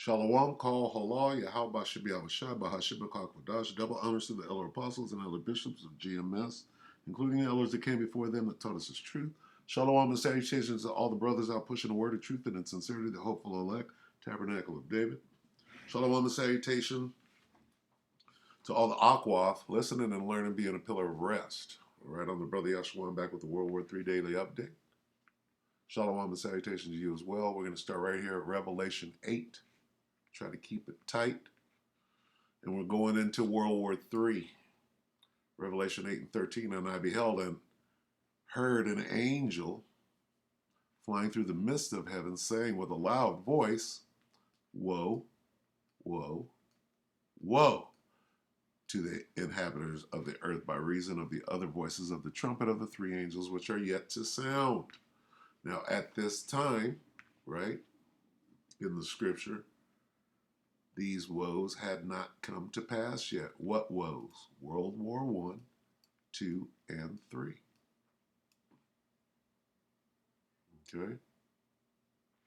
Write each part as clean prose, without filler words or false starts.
Shalom, Kal Halal, Yahweh Shabi Awashai, Bahashim Kakwadash, double honors to the elder apostles and elder bishops of GMS, including the elders that came before them that taught us his truth. Shalom and salutations to all the brothers out pushing the word of truth and in sincerity, the hopeful elect, Tabernacle of David. Shalom and salutation to all the Akwath, listening and learning, being a pillar of rest. All right, I'm the brother Yeshua. I'm back with the WW3 Daily Update. Shalom and salutation to you as well. We're going to start right here at Revelation 8. Try to keep it tight. And we're going into World War III. Revelation 8 and 13. And I beheld and heard an angel flying through the midst of heaven, saying with a loud voice, Woe, woe, woe to the inhabitants of the earth by reason of the other voices of the trumpet of the three angels which are yet to sound. Now at this time, right, in the scripture, these woes had not come to pass yet. What woes? World War I, II, and III. Okay?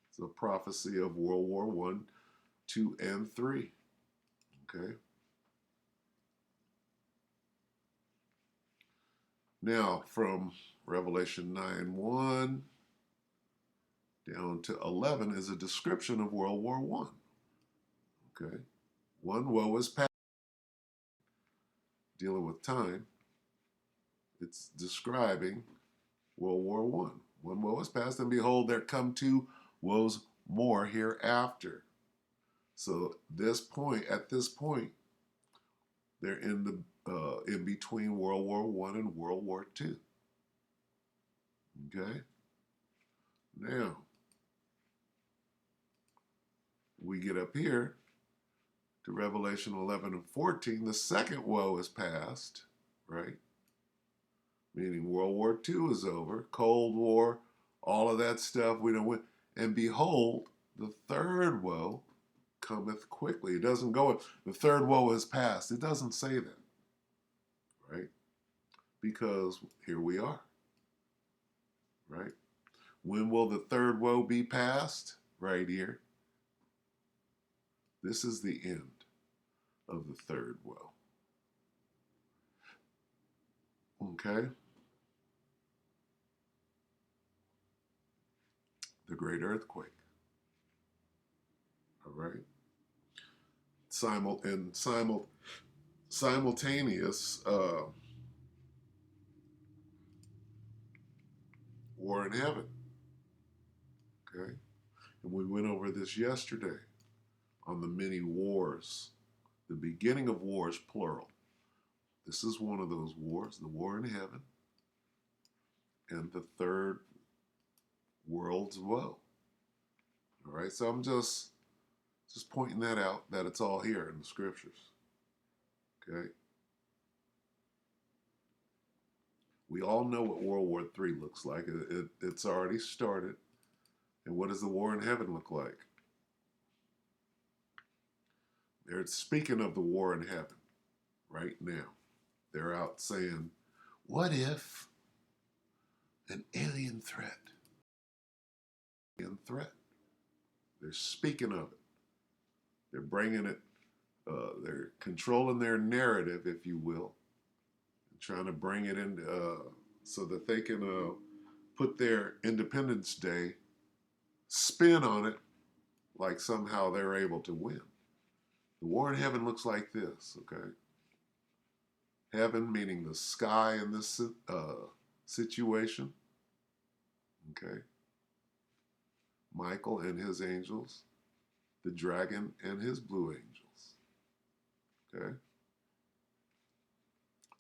It's a prophecy of World War I, II, and III. Okay? Now, from Revelation 9:1 down to 11 is a description of World War I. Okay? One woe is past. Dealing with time, it's describing World War I. One woe is past, and behold, there come two woes more hereafter. So at this point, they're in between World War I and World War II. Okay? Now, we get up here to Revelation 11 and 14. The second woe is past, right? Meaning World War II is over, Cold War, all of that stuff we don't win. And behold, the third woe cometh quickly. It doesn't go, the third woe is past. It doesn't say that, right? Because here we are, right? When will the third woe be past? Right here. This is the end of the third woe. Okay? The great earthquake. All right? Simultaneous war in heaven. Okay? And we went over this yesterday on the many wars. The beginning of wars, plural. This is one of those wars, the war in heaven, and the third world's woe. All right, so I'm just pointing that out, that it's all here in the scriptures. Okay? We all know what World War III looks like. It's already started. And what does the war in heaven look like? They're speaking of the war in heaven right now. They're out saying, what if an alien threat? Alien threat. They're speaking of it. They're bringing it, they're controlling their narrative, if you will, and trying to bring it in so that they can put their Independence Day spin on it like somehow they're able to win. The war in heaven looks like this, okay? Heaven meaning the sky in this situation, okay? Michael and his angels, the dragon and his blue angels, okay?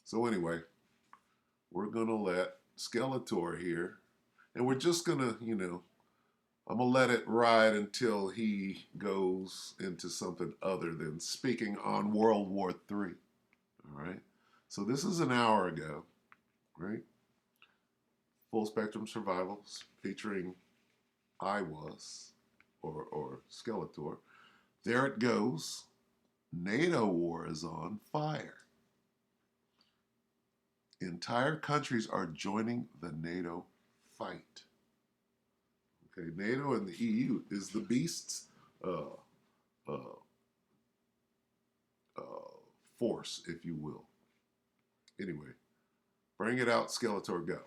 So anyway, we're going to let Skeletor here, and we're just going to, I'm going to let it ride until he goes into something other than speaking on World War III. All right? So this is an hour ago, right? Full Spectrum Survival featuring I Was, or Skeletor. There it goes. NATO war is on fire. Entire countries are joining the NATO fight. Okay, NATO and the EU is the beast's uh, force, if you will. Anyway, bring it out, Skeletor, go.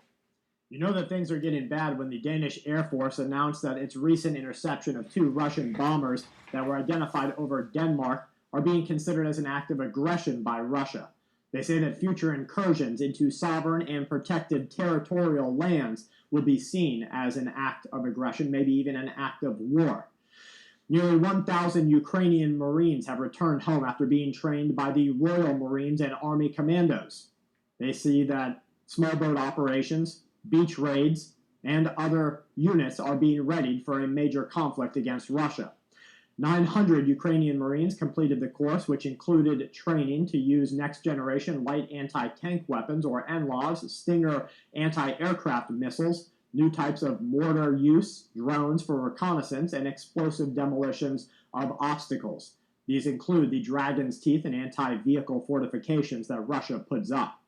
You know that things are getting bad when the Danish Air Force announced that its recent interception of 2 Russian bombers that were identified over Denmark are being considered as an act of aggression by Russia. They say that future incursions into sovereign and protected territorial lands would be seen as an act of aggression, maybe even an act of war. Nearly 1,000 Ukrainian Marines have returned home after being trained by the Royal Marines and Army Commandos. They see that small boat operations, beach raids, and other units are being readied for a major conflict against Russia. 900 Ukrainian Marines completed the course, which included training to use next-generation light anti-tank weapons, or NLAWs, Stinger anti-aircraft missiles, new types of mortar use, drones for reconnaissance, and explosive demolitions of obstacles. These include the Dragon's Teeth and anti-vehicle fortifications that Russia puts up.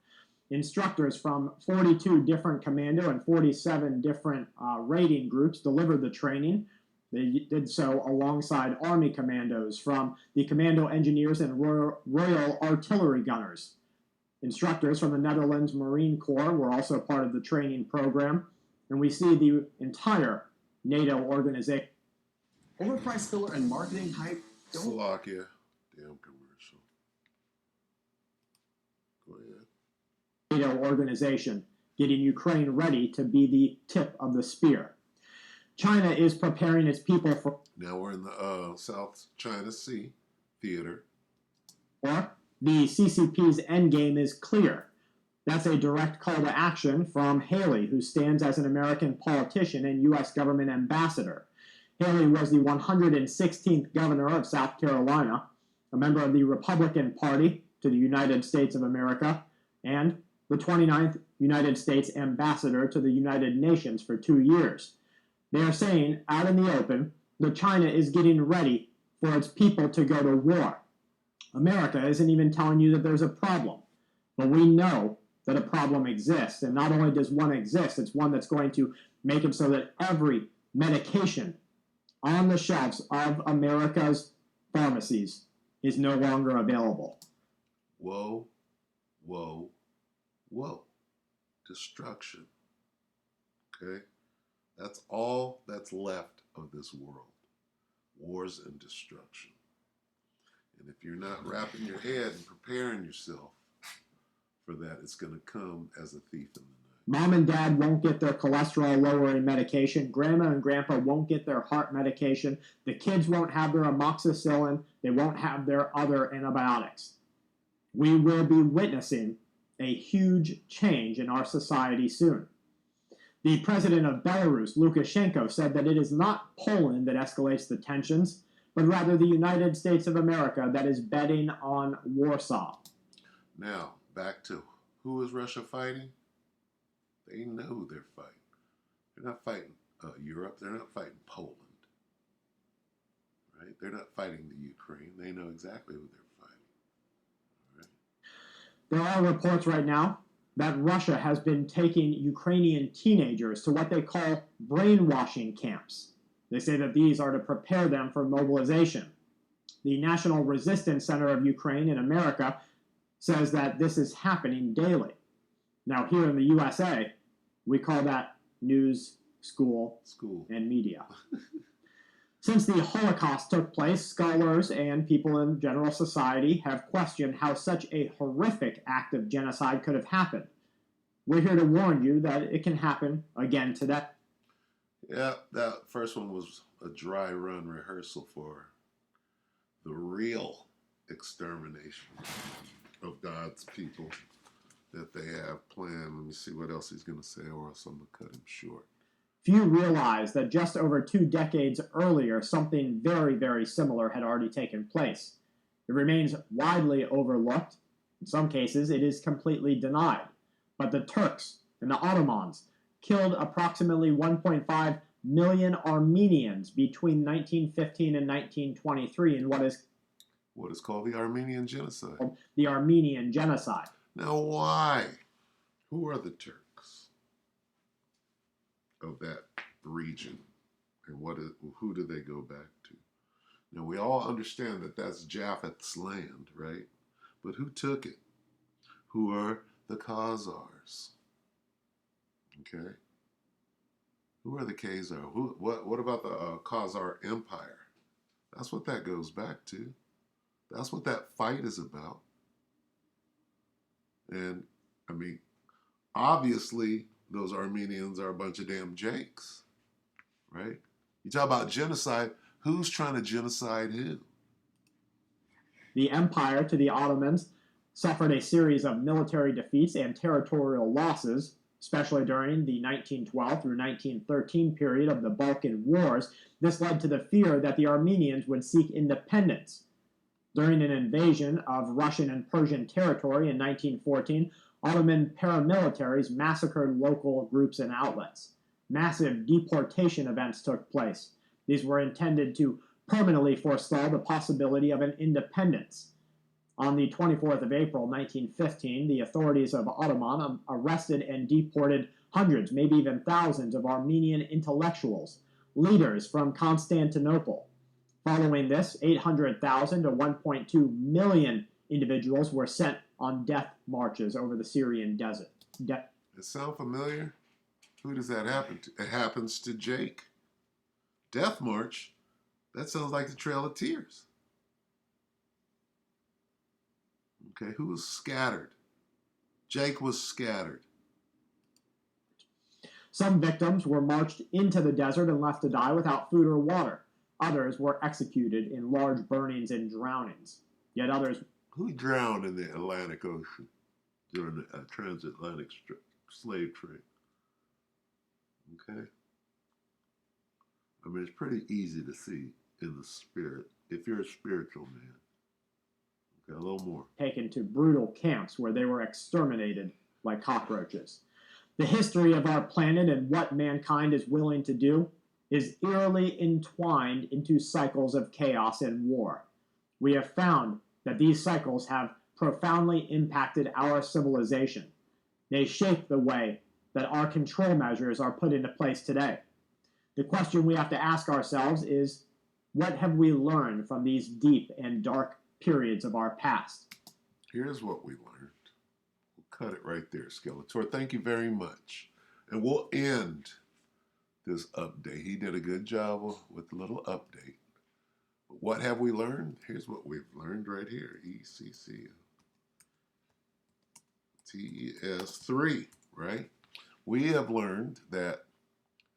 Instructors from 42 different commando and 47 different raiding groups delivered the training. They did so alongside Army commandos from the Commando Engineers and Royal Artillery Gunners. Instructors from the Netherlands Marine Corps were also part of the training program, and we see the entire NATO organization. Overpriced filler and marketing hype. Slovakia. Damn commercial. Go ahead. NATO organization getting Ukraine ready to be the tip of the spear. China is preparing its people for... Now we're in the South China Sea theater. Or the CCP's endgame is clear. That's a direct call to action from Haley, who stands as an American politician and U.S. government ambassador. Haley was the 116th governor of South Carolina, a member of the Republican Party to the United States of America, and the 29th United States ambassador to the United Nations for 2 years. They are saying, out in the open, that China is getting ready for its people to go to war. America isn't even telling you that there's a problem, but we know that a problem exists, and not only does one exist, it's one that's going to make it so that every medication on the shelves of America's pharmacies is no longer available. Whoa, whoa, whoa. Destruction. Okay? That's all that's left of this world. Wars and destruction. And if you're not wrapping your head and preparing yourself for that, it's going to come as a thief in the night. Mom and dad won't get their cholesterol-lowering medication. Grandma and grandpa won't get their heart medication. The kids won't have their amoxicillin. They won't have their other antibiotics. We will be witnessing a huge change in our society soon. The president of Belarus, Lukashenko, said that it is not Poland that escalates the tensions, but rather the United States of America that is betting on Warsaw. Now, back to who is Russia fighting? They know who they're fighting. They're not fighting Europe. They're not fighting Poland. Right? They're not fighting the Ukraine. They know exactly who they're fighting. All right? There are reports right now that Russia has been taking Ukrainian teenagers to what they call brainwashing camps. They say that these are to prepare them for mobilization. The National Resistance Center of Ukraine in America says that this is happening daily. Now, here in the USA, we call that news, school, and media. Since the Holocaust took place, scholars and people in general society have questioned how such a horrific act of genocide could have happened. We're here to warn you that it can happen again today. Yeah, that first one was a dry run rehearsal for the real extermination of God's people that they have planned. Let me see what else he's going to say, or else I'm going to cut him short. Few realize that just over 2 decades earlier, something very, very similar had already taken place. It remains widely overlooked. In some cases, it is completely denied. But the Turks and the Ottomans killed approximately 1.5 million Armenians between 1915 and 1923 in what is called the Armenian Genocide. The Armenian Genocide. Now, why? Who are the Turks of that region, and who do they go back to? Now, we all understand that that's Japheth's land, right? But who took it? Who are the Khazars? Okay. Who are the Khazar? What about the Khazar Empire? That's what that goes back to. That's what that fight is about. And, I mean, obviously, those Armenians are a bunch of damn jakes, right? You talk about genocide, who's trying to genocide who? The empire, to the Ottomans, suffered a series of military defeats and territorial losses, especially during the 1912 through 1913 period of the Balkan Wars. This led to the fear that the Armenians would seek independence. During an invasion of Russian and Persian territory in 1914, Ottoman paramilitaries massacred local groups and outlets. Massive deportation events took place. These were intended to permanently forestall the possibility of an independence. On the 24th of April, 1915, the authorities of Ottoman arrested and deported hundreds, maybe even thousands, of Armenian intellectuals, leaders from Constantinople. Following this, 800,000 to 1.2 million individuals were sent on death marches over the Syrian desert. It sound familiar? Who does that happen to? It happens to Jake. Death March? That sounds like the Trail of Tears. Okay, who was scattered? Jake was scattered. Some victims were marched into the desert and left to die without food or water. Others were executed in large burnings and drownings. Yet others... Who drowned in the Atlantic Ocean during the transatlantic slave trade? Okay. I mean, it's pretty easy to see in the spirit, if you're a spiritual man. Okay, a little more. Taken to brutal camps where they were exterminated like cockroaches. The history of our planet and what mankind is willing to do is eerily entwined into cycles of chaos and war. We have found that these cycles have profoundly impacted our civilization. They shape the way that our control measures are put into place today. The question we have to ask ourselves is, what have we learned from these deep and dark periods of our past? Here's what we learned. We'll cut it right there, Skeletor. Thank you very much. And we'll end this update. He did a good job with the little update. But what have we learned? Here's what we've learned right here. ECCTES3, right? We have learned that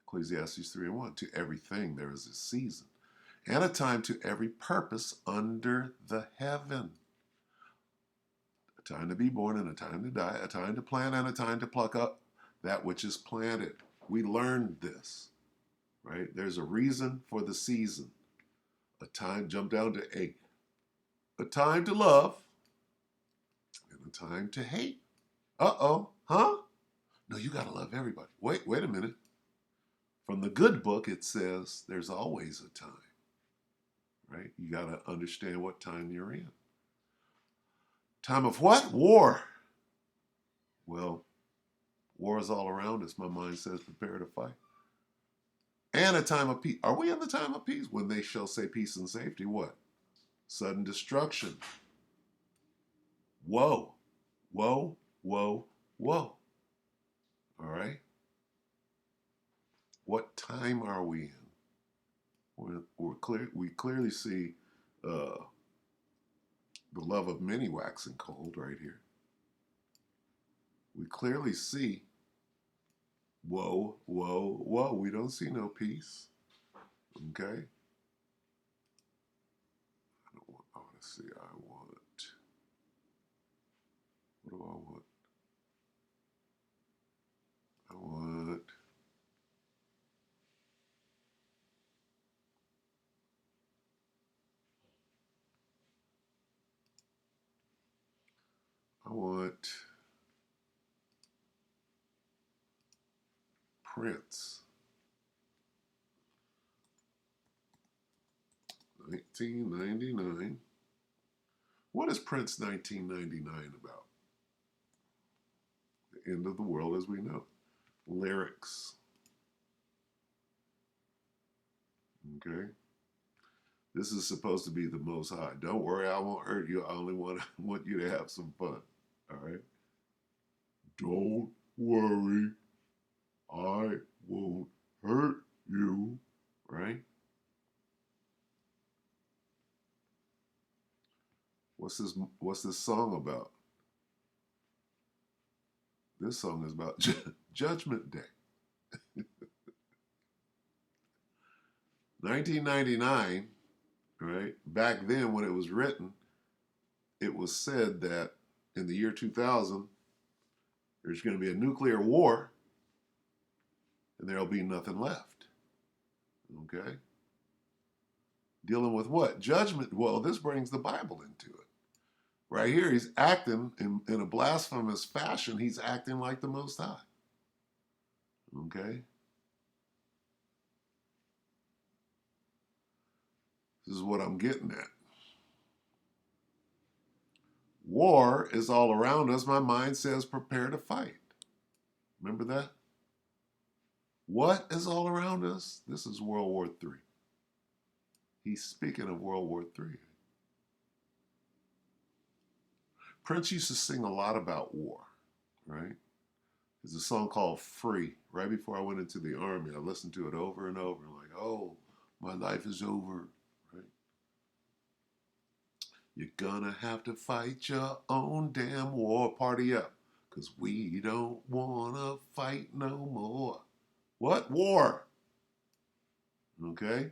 Ecclesiastes 3:1, to everything there is a season, and a time to every purpose under the heaven. A time to be born and a time to die, a time to plant and a time to pluck up that which is planted. We learned this, right? There's a reason for the season. A time, jump down to 8. A time to love and a time to hate. Uh-oh, huh? No, you got to love everybody. Wait a minute. From the good book, it says there's always a time, right? You got to understand what time you're in. Time of what? War. Well, war is all around us. My mind says prepare to fight. And a time of peace. Are we in the time of peace? When they shall say peace and safety, what? Sudden destruction. Woe. Woe, woe, woe. All right? What time are we in? We clearly see the love of many waxing cold right here. We clearly see woe, woe, woe. We don't see no peace. Okay? I want to see. What do I want? I want Prince. 1999. What is Prince 1999 about? The end of the world as we know it. Lyrics. Okay. This is supposed to be the Most High. Don't worry, I won't hurt you. I only want you to have some fun. All right? Don't worry, I won't hurt you. Right? What's this song about? This song is about Judgment Day. 1999, right? Back then when it was written, it was said that in the year 2000, there's going to be a nuclear war and there'll be nothing left. Okay? Dealing with what? Judgment. Well, this brings the Bible into it. Right here, he's acting in a blasphemous fashion. He's acting like the Most High. Okay? This is what I'm getting at. War is all around us. My mind says prepare to fight. Remember that? What is all around us? This is World War III. He's speaking of World War III. Prince used to sing a lot about war, right? There's a song called Free. Right before I went into the army, I listened to it over and over, like, oh, my life is over, right? You're gonna have to fight your own damn war. Party up, because we don't wanna fight no more. What? War. Okay?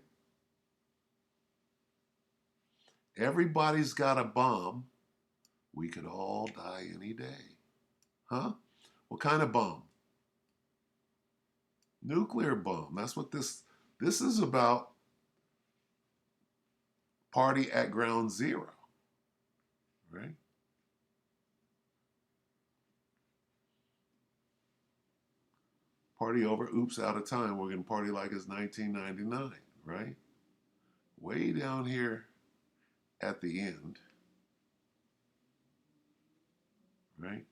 Everybody's got a bomb. We could all die any day. Huh? What kind of bomb? Nuclear bomb. That's what this is about. Party at ground zero. Right? Party over. Oops, out of time. We're going to party like it's 1999. Right? Way down here at the end. Right?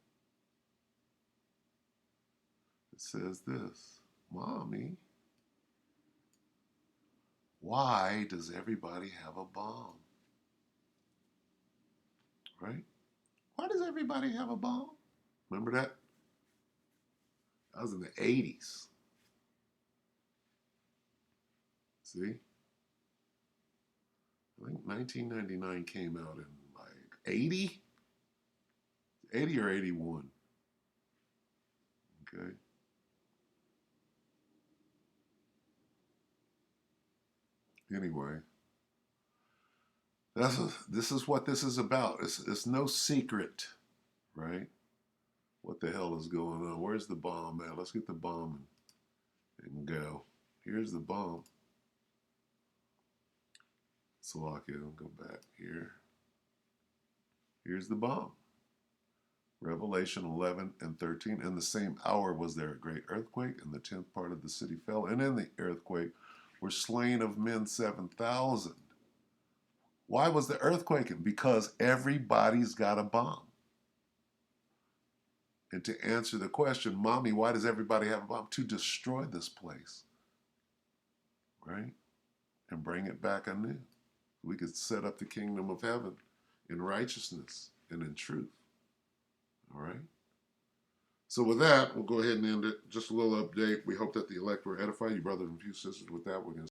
It says this. Mommy, why does everybody have a bomb? Right? Why does everybody have a bomb? Remember that? That was in the 80s. See? I think 1999 came out in like 80? 80 or 81. Okay. Anyway, this is what this is about. It's no secret, right? What the hell is going on? Where's the bomb at? Let's get the bomb and go. Here's the bomb. Slovakia, go back here. Here's the bomb. Revelation 11 and 13. In the same hour was there a great earthquake, and the 10th part of the city fell. And in the earthquake were slain of men 7,000. Why was the earthquake? Because everybody's got a bomb. And to answer the question, Mommy, why does everybody have a bomb? To destroy this place, right? And bring it back anew. We could set up the kingdom of heaven in righteousness and in truth. All right? So with that, we'll go ahead and end it. Just a little update. We hope that the elect were edified. You brothers and few sisters, with that, we're going to